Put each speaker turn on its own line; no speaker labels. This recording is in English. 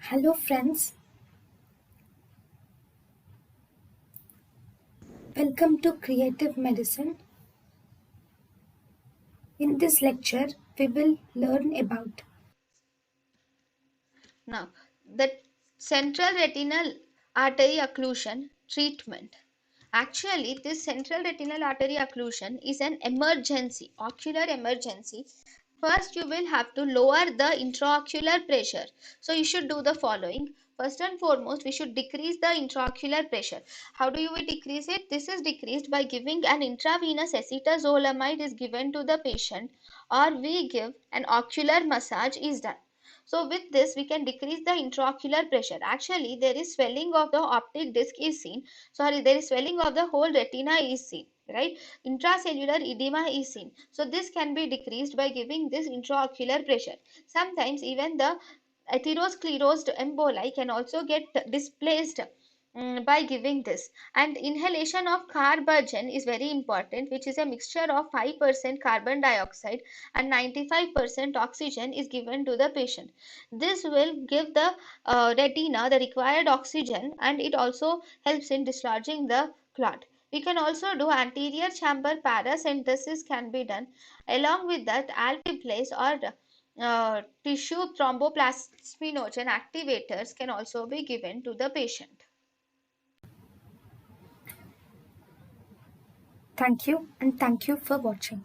Hello friends, welcome to Creative Medicine. In this lecture, we will learn about
Now, the central retinal artery occlusion treatment. Actually, this central retinal artery occlusion is an emergency, ocular emergency. First, you will have to lower the intraocular pressure. So, you should do the following. First and foremost, we should decrease the intraocular pressure. How do we decrease it? This is decreased by giving an intravenous acetazolamide is given to the patient, or we give an ocular massage is done. So with this we can decrease the intraocular pressure. Actually there is swelling of the optic disc is seen. There is swelling of the whole retina is seen, right? Intracellular edema is seen. So this can be decreased by giving this intraocular pressure. Sometimes even the atherosclerosed emboli can also get displaced by giving this. And inhalation of carbogen is very important, which is a mixture of 5% carbon dioxide and 95% oxygen is given to the patient. This will give the retina the required oxygen, and it also helps in dislodging the clot. We can also do anterior chamber paracentesis can be done. Along with that, alteplase or tissue thromboplasminogen activators can also be given to the patient.
thank you and thank you for watching.